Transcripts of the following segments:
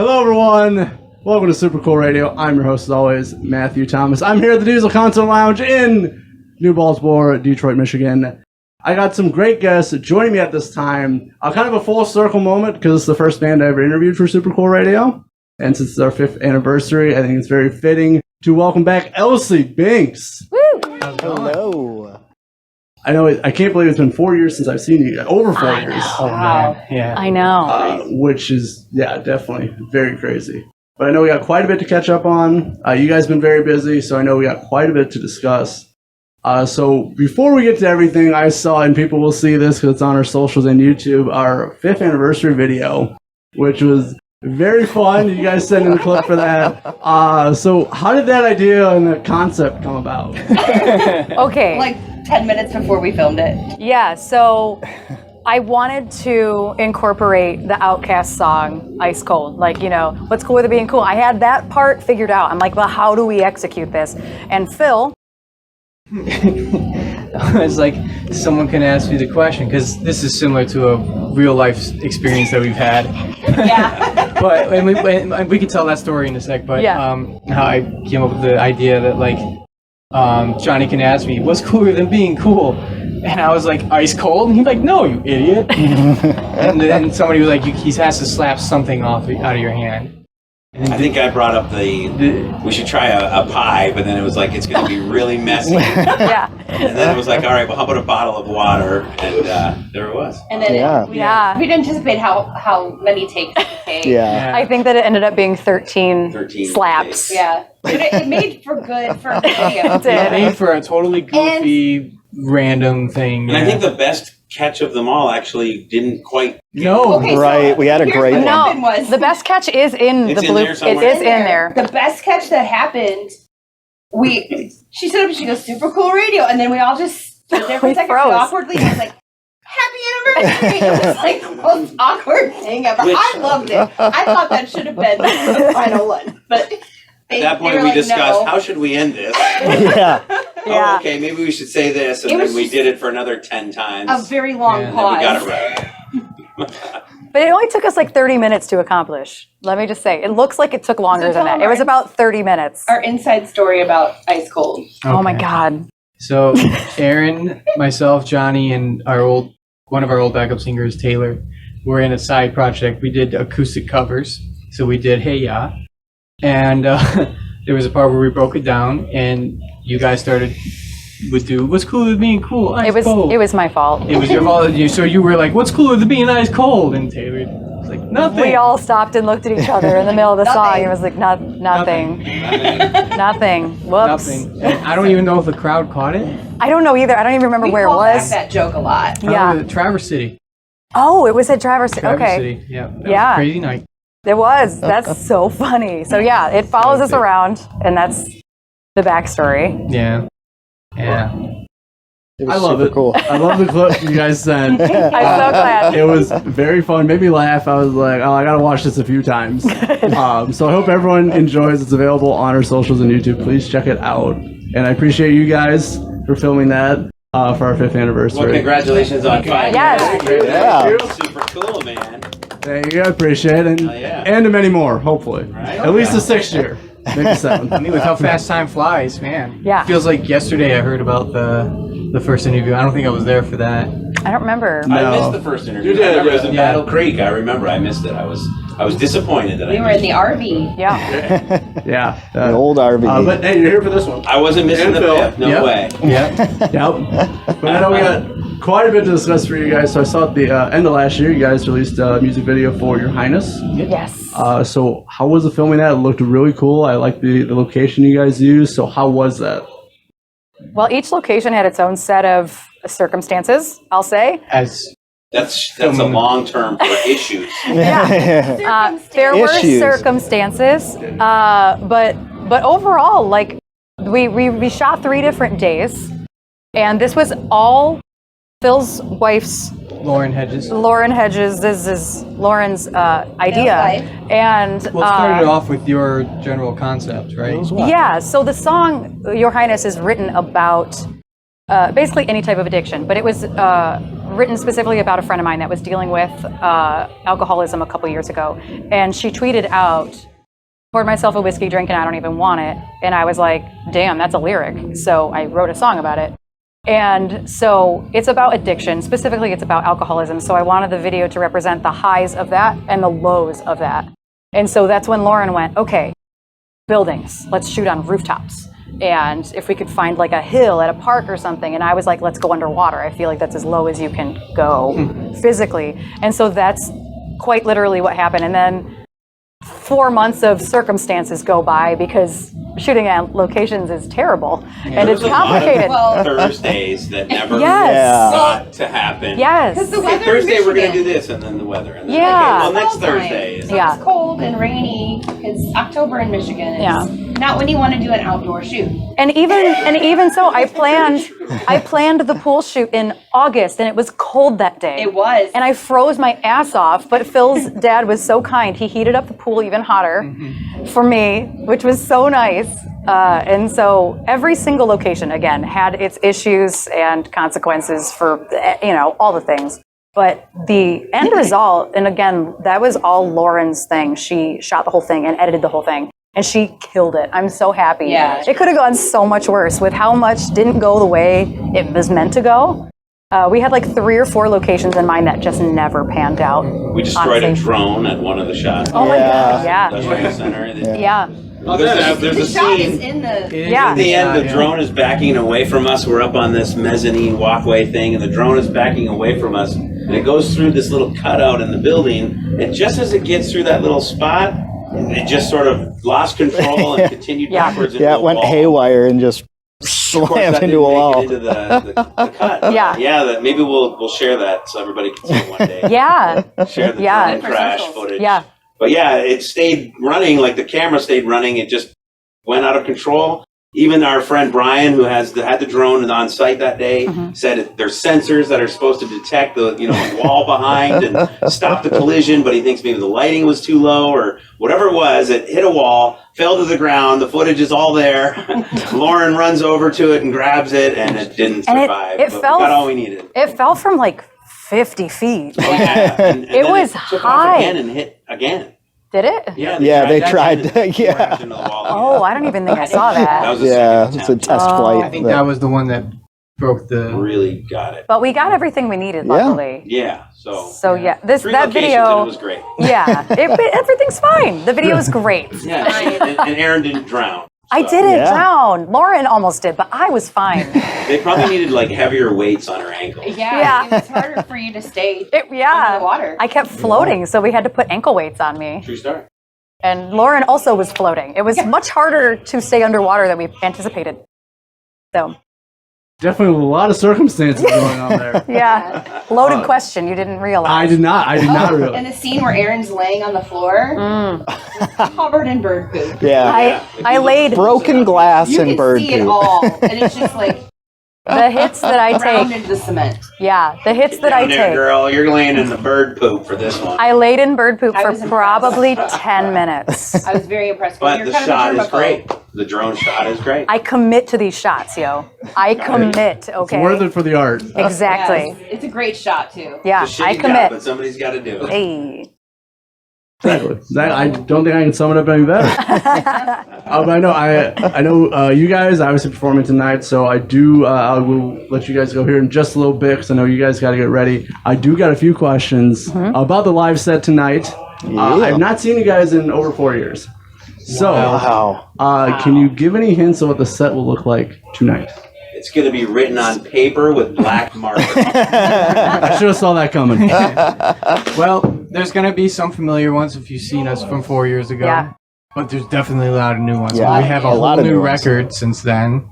Hello, everyone. Welcome to Super Cool Radio. I'm your host, as always, Matthew Thomas. I'm here at the Diesel Concert Lounge in New Baltimore, Detroit, Michigan. I got some great guests joining me at this time. Kind of a full circle moment because it's the first band I ever interviewed for Super Cool Radio. And since it's our 5th anniversary, I think it's very fitting to welcome back Elsie Binx. Woo! Hello. I know, I can't believe it's been 4 years since I've seen you. Over 4 years. Oh, man. Yeah. I know. Which is, definitely very crazy. But I know we got quite a bit to catch up on. You guys have been very busy, so I know we got quite a bit to discuss. So before we get to everything, I saw, and people will see this because it's on our socials and YouTube, our 5th anniversary video, which was very fun. You guys sent in a clip for that. So how did that idea and the concept come about? Okay. Like 10 minutes before we filmed it. Yeah, so I wanted to incorporate the Outkast song, Ice Cold. Like, you know, what's cool with it being cool? I had that part figured out. I'm like, well, how do we execute this? And Phil... It's like someone can ask me the question, because this is similar to a real life experience that we've had. Yeah. But and we can tell that story in a sec, but Yeah. how I came up with the idea that, like, Johnny can ask me, what's cooler than being cool? And I was like, ice cold? And he's like, no, you idiot. And then somebody was like, he has to slap something out of your hand. I think I brought up we should try a pie, but then it was like, it's going to be really messy. Yeah. And then it was like, all right, well, how about a bottle of water? And there it was. And then we didn't anticipate how many takes it would take. Yeah. I think that it ended up being 13 slaps. takes. Yeah. But it made for good for a video. It did. It made for a totally goofy, random thing. And I think the best catch of them all actually didn't quite. No. Okay, Right, we had a here's great what one. happened was The best catch is in It's the in blue. there It somewhere. is in there. The best catch that happened, she stood up and she goes, Super Cool Radio. And then we all just stood there for We a second froze. awkwardly. And I was like, happy anniversary. It was like the most awkward thing ever. I loved it. I thought that should have been the final one. But At that point, were we like, discussed, no. how should we end this? Yeah. Yeah. Oh, okay, maybe we should say this. And It then was we just did it for another 10 times. A very long Yeah, and then we got pause. it right. But it only took us like 30 minutes to accomplish. Let me just say, it looks like it took longer So than tell that. It was them about 30 minutes. Our inside story about Ice Cold. Oh my Okay. God. So Aaron, myself, Johnny, and one of our old backup singers, Taylor, were in a side project. We did acoustic covers. So we did Hey Ya. And there was a part where we broke it down, and you guys would do what's cooler than being cool? Ice cold. It was my fault. It was your fault. So you were like, what's cooler than being ice cold? And Taylor was like, nothing. We all stopped and looked at each other in the middle of the song. Nothing. It was like, nothing. Nothing. Nothing. Whoops. Nothing. And I don't even know if the crowd caught it. I don't know either. I don't even remember We where it call back was. that joke a lot. Yeah. Traverse City. Oh, it was at Traverse. Traverse Okay. City. Yeah. That was Yeah. a crazy night. It was. That's so funny. So yeah, it follows us around, and that's the backstory. Yeah. Yeah. It was I love super it. cool. I love the clip you guys sent. I'm so glad. It was very fun. Made me laugh. I was like, oh, I gotta watch this a few times. So I hope everyone enjoys. It's available on our socials and YouTube. Please check it out. And I appreciate you guys for filming that for our 5th anniversary. Well, congratulations on 5 Yes. years. Yeah. Super cool, man. Thank you. I appreciate it. And many more, hopefully. Right. At least the 6th year. Maybe 7th. I mean, with how fast time flies, man. Yeah. Feels like yesterday I heard about the first interview. I don't think I was there for that. I don't remember. No. I missed the first interview. You did, I remember it was in yeah. Battle Creek. I remember I missed it. I was disappointed that We I were in missed the RV. Yeah. Yeah. The old RV. But hey, you're here for this one. I wasn't missing And the Phil. fifth. No Yep. way. Yeah. Yep. But I know we got quite a bit to discuss for you guys. So I saw at the end of last year, you guys released a music video for Your Highness. Yes. So how was the filming that? It looked really cool. I like the location you guys used. So how was that? Well, each location had its own set of circumstances, I'll say. As That's a long term for issues. There were Issues. circumstances, but overall, like we shot 3 different days, and this was all Phil's wife's, Lauren Hedges. Lauren Hedges. This is Lauren's idea, wife. and Well, it started off with your general concept, right? yeah. So the song "Your Highness" is written about basically any type of addiction, but it was written specifically about a friend of mine that was dealing with alcoholism a couple years ago. And she tweeted out, poured myself a whiskey drink and I don't even want it. And I was like, damn, that's a lyric. So I wrote a song about it. And so it's about addiction. Specifically, it's about alcoholism. So I wanted the video to represent the highs of that and the lows of that. And so that's when Lauren went, okay, buildings, let's shoot on rooftops. And if we could find like a hill at a park or something. And I was like, let's go underwater. I feel like that's as low as you can go physically. And so that's quite literally what happened. And then 4 months of circumstances go by because shooting at locations is terrible and it's complicated. Well, Thursdays that never Yes. got to happen. Yes. Because the Okay, weather Thursday in we're gonna do Michigan, this, and then the weather, and then Yeah. okay, well next Fall time. Thursday is So Yeah. it's cold and rainy. It's October in Michigan. It's not when you want to do an outdoor shoot. And even so, I planned the pool shoot in August and it was cold that day. It was. And I froze my ass off, but Phil's dad was so kind. He heated up the pool even hotter for me, which was so nice. And so every single location, again, had its issues and consequences for, all the things. But the end result, and again, that was all Lauren's thing. She shot the whole thing and edited the whole thing. And she killed it. I'm so happy. Yeah. It could have gone so much worse with how much didn't go the way it was meant to go. We had like 3 or 4 locations in mind that just never panned out. we destroyed a honestly. drone at one of the shots. Oh my God, yeah. Industrial center. Yeah. There's The a shot is scene. in the. Yeah. At the end, the drone is backing away from us. We're up on this mezzanine walkway thing, and the drone is backing away from us. And it goes through this little cutout in the building. And just as it gets through that little spot, it just sort of lost control and continued Yeah. backwards into Yeah, a it went wall. haywire and just Of course, slammed that into didn't a make wall. it into the cut. Yeah. Yeah. Maybe we'll share that so everybody can see it one day. Yeah. Share the Yeah. drone crash For socials. footage. Yeah. But yeah, it stayed running, like the camera stayed running. It just went out of control. Even our friend Brian, who had the drone and on site that day, said there's sensors that are supposed to detect the wall behind and stop the collision, but he thinks maybe the lighting was too low or whatever it was. It hit a wall, fell to the ground. The footage is all there. Lauren runs over to it and grabs it, and it didn't And survive. it but fell- we got all we needed. It fell from like 50 feet. Oh, yeah. And It then was took high. off again and hit again. Did it? Yeah, Yeah, they tried to to- yeah. crash into the wall Oh, again. I don't even think I saw that. That was the Yeah, second it's a attempt. test Oh. flight. I think that was the one that broke the. Really got it. But we got everything we needed, Yeah. luckily. Yeah. So So yeah, 3 that locations video. and it was great. Yeah, everything's fine. The video is great. Yeah, and Aaron didn't drown. I so didn't Yeah. drown. Lauren almost did, but I was fine. They probably needed like heavier weights on her ankle. Yeah. It's harder for you to stay under Yeah. the water. I kept floating, so we had to put ankle weights on me. True story. And Lauren also was floating. It was much harder to stay underwater than we anticipated. So, Definitely a lot of circumstances going on there. yeah. Loaded question you didn't realize. I did not And realize. the scene where Aaron's laying on the floor, covered in bird poop. Yeah. I laid Broken glass You and can bird see it poop. all, and it's just like the hits that I ground take. into the cement. Yeah, the hits Get that I down there, take. girl. You're laying in the bird poop for this one. I laid in bird poop I for was impressed. probably 10 minutes. I was very impressed. But You're the kind shot of a is great. The drone shot is great. I commit to these shots, yo. I commit, It's okay? worth it for the art. Exactly. Yes, it's a great shot too. Yeah, It's a shitty I job, commit. but somebody's got to do it. Hey. Exactly. I don't think I can sum it up any better. But I know you guys obviously performing tonight, so I will let you guys go here in just a little bit because I know you guys got to get ready. I do got a few questions about the live set tonight. I've not seen you guys in over 4 years. So, Wow. can you give any hints of what the set will look like tonight? It's going to be written on paper with black marker. I should have saw that coming. Well, there's going to be some familiar ones if you've seen us from 4 years ago. Yeah. But there's definitely a lot of new ones. Yeah, We have a a lot whole of new new ones. record since then.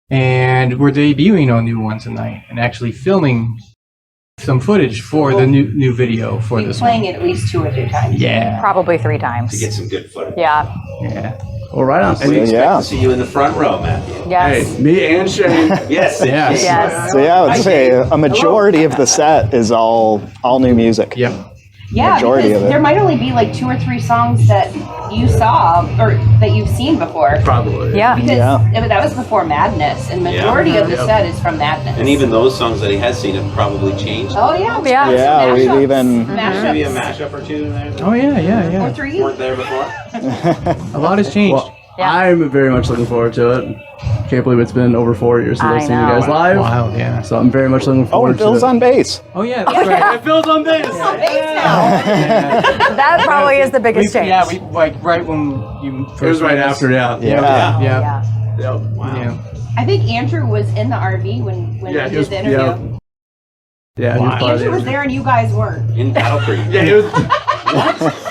And we're debuting a new one tonight and actually filming some footage for the new video for Been this playing one. it at least 2 or 3 times. Yeah. Probably 3 times. to get some good footage. Yeah. Yeah. Well, right on. We expect Yeah. to see you in the front row, Matthew. Yes. Hey, me and Shane. Yes. Yes. Yes. So yeah, I would say a majority of the set is all new music. Yep. Yeah, majority because of there it. might only be like 2 or 3 songs that you saw or that you've seen before. Probably. Yeah. Because Yeah. I mean, that was before Madness, and majority of the Yeah. set is from Madness. And even those songs that he has seen have probably changed. Oh yeah, we Yeah. got some Yeah, we've mashups. even- mashups. Maybe a mashup or two there. Oh yeah, yeah, Or yeah. 3. Weren't there before. A lot has changed. Well, Yeah. I'm very much looking forward to it. Can't believe it's been over 4 years since I I've seen you know. guys live. Wow, yeah. So I'm very much looking Oh, forward and Bill's to it. on bass. Oh yeah, that's right. It feels on bass. That probably is the biggest change. Yeah, we like right when you first It was right met us. after, yeah. Yeah. Yeah. Yeah. Yep. Wow. Yeah. I think Andrew was in the RV when Yeah, we he was- did the interview. Yeah, he was Wow. part of Andrew the was there and you guys weren't. In Battle Creek. Yeah, it was.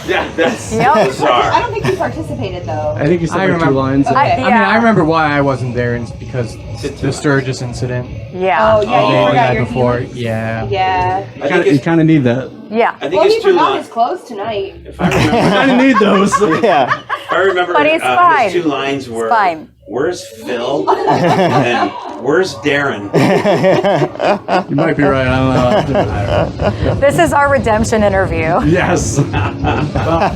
Yeah, that's Yep. I bizarre. don't think you participated though. I think he said I like 2 remember- lines. Okay. I mean, I remember why I wasn't there, and it's because the Sturgis incident. Yeah. Oh yeah, Oh, you They forgot had your before. feelings. Yeah. Yeah. I think You it's, kind of need that. Yeah. I think Well, he it's too forgot long. his clothes tonight. If I remember, You kind of need those. Yeah. if I remember But it's fine. his 2 lines were, fine. "Where's Phil?" and "Where's Darren?" You might be right. I don't know. This is our redemption interview. Yes. Well,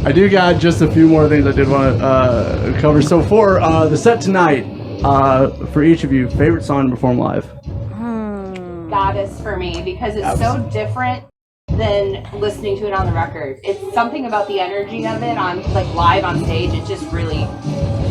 I do got just a few more things I did want to cover. So for the set tonight, for each of you, favorite song to perform live? Goddess for me because it's so different than listening to it on the record. It's something about the energy of it on like live on stage. It just really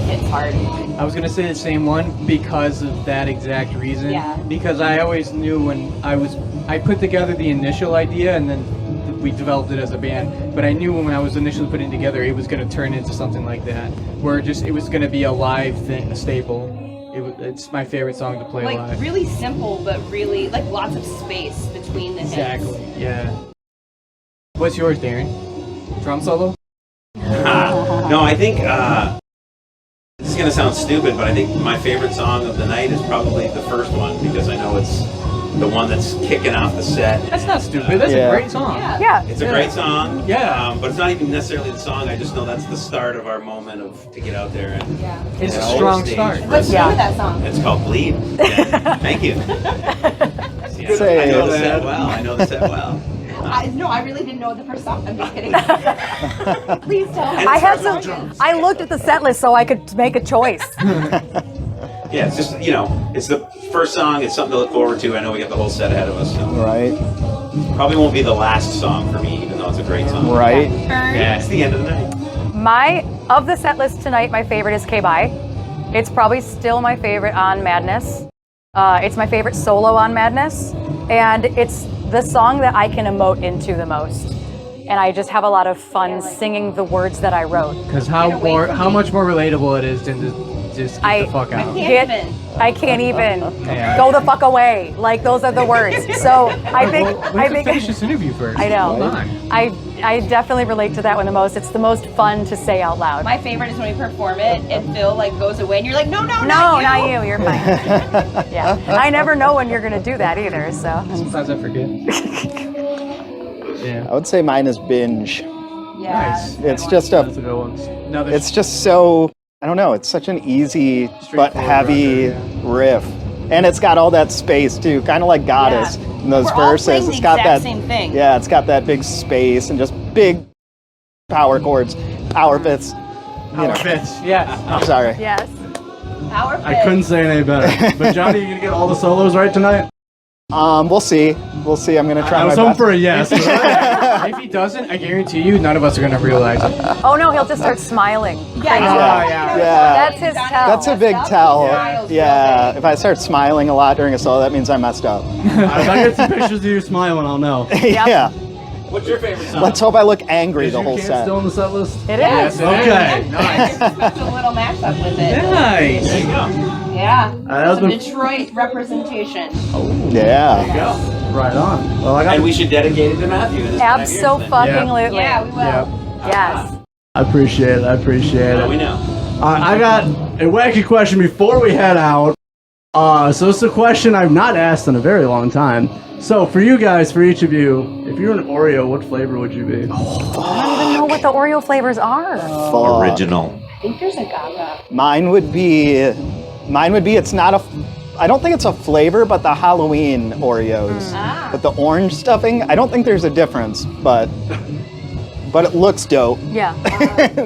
hits hard. I was gonna say the same one because of that exact reason. Yeah. Because I always knew when I put together the initial idea and then we developed it as a band. But I knew when I was initially putting it together, it was gonna turn into something like that, where it was gonna be a live thing, a staple. It's my favorite song to play Like live. really simple, but really like lots of space between the hits. Exactly. Yeah. What's yours, Darren? Drum solo? No, I think this is gonna sound stupid, but I think my favorite song of the night is probably the first one because I know it's the one that's kicking off the set. That's not stupid. That's Yeah. a great song. Yeah. Yeah. It's a great song. Yeah. But it's not even necessarily the song. I just know that's the start of our moment of to get out there and. Yeah. It's a Yeah. strong Stage. start. What's the name of that song? It's called Bleed. Yeah. Thank you. See, I know the set well. I know the set well. No, I really didn't know the first song. I'm just kidding. Please tell me. And I it had starts some. with drums. I looked at the set list so I could make a choice. Yeah, it's just it's the first song. It's something to look forward to. I know we got the whole set ahead of us. So Right. probably won't be the last song for me, even though it's a great song. Right. Yeah, it's the end of the night. Of the set list tonight, my favorite is K-Bye. It's probably still my favorite on Madness. It's my favorite solo on Madness, and it's the song that I can emote into the most. And I just have a lot of fun singing the words that I wrote. Because how much more relatable it is than to just get the fuck out. I can't even Yeah. go the fuck away. Like those are the words. So I think We I have to think finish this interview first. I know. Hold on. I definitely relate to that one the most. It's the most fun to say out loud. My favorite is when we perform it and Phil like goes away and you're like, no, No, not not you. You're fine. Yeah, I never know when you're gonna do that either. So Sometimes I forget. Yeah. I would say mine is Binge. Yeah. Nice. It's just That's a good one. Another it's just so, I don't know, it's such an easy but Straightforward heavy record, riff. And it's got all that space too, kind of like Goddess in those We're all verses. playing the It's got exact that same thing. Yeah, it's got that big space and just big power chords, power fifths. You know. Bitch. Yes. I'm sorry. yes, Power I couldn't say it any better. But Johnny, you gonna get all the solos right tonight? We'll see. We'll see. I'm gonna try I my was hoping best. for a yes. If he doesn't, I guarantee you, none of us are gonna realize it. Oh no, he'll just start smiling. Yeah. Yeah. That's his tell. That's a big tell. Smiles real Yeah, big. if I start smiling a lot during a solo, that means I messed up. If I get some pictures of you smiling, I'll know. Yeah. What's your favorite song? Let's hope I look angry Is the you whole can't set. still on the set list? It Yes. is. Okay. Nice. Just a little mashup with it. Nice. There you go. Yeah. that was Some been- Detroit representation. Yeah. There you go. Right on. Well, I got. And we should dedicate it to Matthew. This time of year, then. Abso-fucking-lutely. Yeah, we will. Yep. Yes. I appreciate it. I appreciate Now we it. know. I got a wacky question before we head out. So it's a question I've not asked in a very long time. So for you guys, for each of you, if you're an Oreo, what flavor would you be? I don't even know what the Oreo flavors are. Fuck. Original. I think there's a Gaga. Mine would be it's not a I don't think it's a flavor, but the Halloween Oreos. But the orange stuffing, I don't think there's a difference, but it looks dope. Yeah.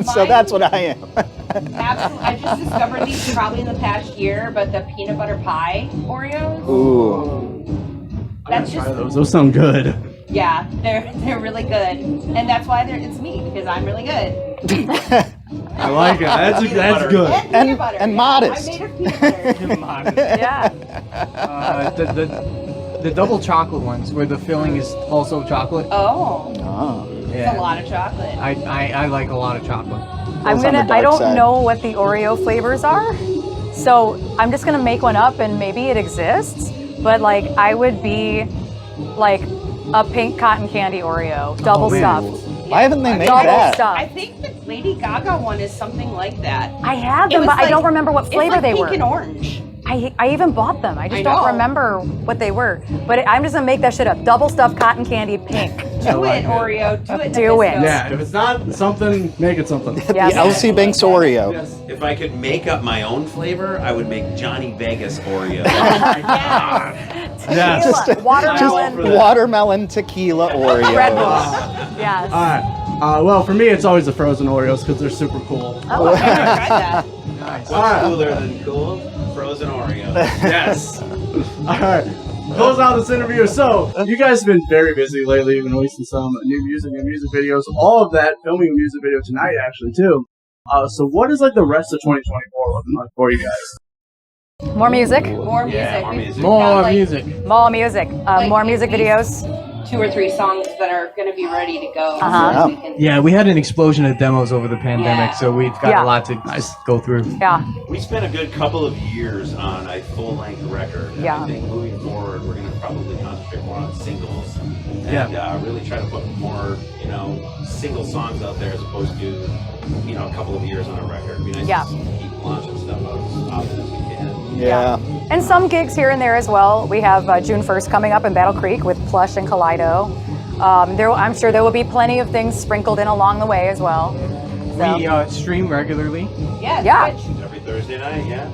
So that's what I am. Absolutely. I just discovered these probably in the past year, but the peanut butter pie Oreos. Ooh. That's Try just those. Those sound good. yeah, they're really good, and that's why it's me because I'm really good. I like it. That's good. And peanut butter. and yeah, modest. I made a peanut butter. Yeah. The double chocolate ones where the filling is also chocolate. Oh, Oh. it's a lot of chocolate. I like a lot of chocolate. I'm Those on gonna. the I dark don't side. know what the Oreo flavors are, so I'm just gonna make one up, and maybe it exists. But like, I would be like a pink cotton candy Oreo, double man. stuffed. Why haven't they made Double that? stuffed. I think the Lady Gaga one is something like that. I had It them, was but I like- don't remember what It's flavor like they pink were. and orange. I even bought them. I just I don't know. remember what they were. But I'm just gonna make that shit up. Double stuffed cotton candy pink. Do like it, it. Oreo. Do it. Do it. Nabisco. Yeah, if it's not something, make it something. Yes. The Elsie Binx Oreo. Yes. If I could make up my own flavor, I would make Johnny Vegas Oreo. Yeah. Tequila, watermelon, for that. Watermelon tequila Oreo. Red Bull. Yes. All right. Well, for me, it's always the frozen Oreos because they're super cool. Oh, I've never tried that. Nice. What's cooler than cool? Frozen Oreo. Yes. All right. Close out this interview. So, you guys have been very busy lately, even releasing some new music and music videos. All of that, filming a music video tonight, actually, too. So, what is like the rest of 2024 looking like for you guys? More music. More music. Yeah, more We've music. More got, like, music. More music. More at music least videos. 2 or 3 songs that are going to be ready to go. Uh-huh. So we can- Yeah, we had an explosion of demos over the pandemic, Yeah. so we've got Yeah. a lot to go through. Yeah. We spent a good couple of years on a full-length record. And Yeah. I think moving forward, we're going to probably concentrate more on singles and really try to put more, single songs out there as opposed to, a couple of years on a record. It'd be nice Yeah. to keep launching stuff out as often as we can. Yeah. And some gigs here and there as well. We have June 1st coming up in Battle Creek with Plush and Kaleido. I'm sure there will be plenty of things sprinkled in along the way as well. So, We stream regularly. Yeah. Yeah. Twitch. Every Thursday night, yeah.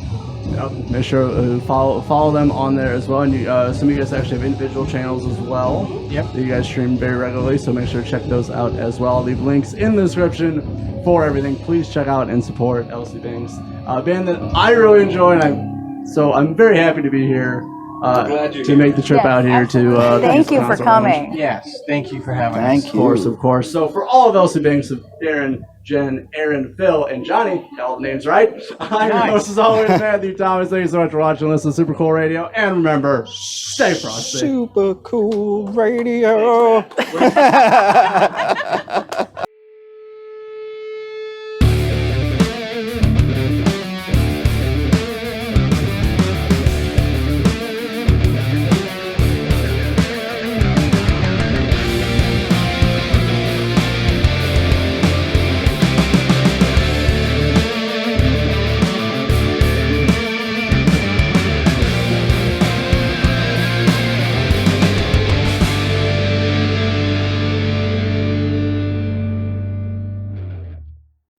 Yep. Make sure follow them on there as well. And some of you guys actually have individual channels as well. Yep. That you guys stream very regularly, so make sure to check those out as well. I'll leave links in the description for everything. Please check out and support Elsie Binx, a band that I really enjoy, and I'm very happy to be here glad you're to here. make the trip Yes, out here to. thank you for coming. Yes, thank you for having us. Thank you. Of course. So for all of Elsie Binx, of Darren, Jen, Aaron, Phil, and Johnny, got all the names right. I'm your Nice. host as always, Matthew Thomas. Thank you so much for watching. Listen to Super Cool Radio, and remember, stay frosty. Super cool radio.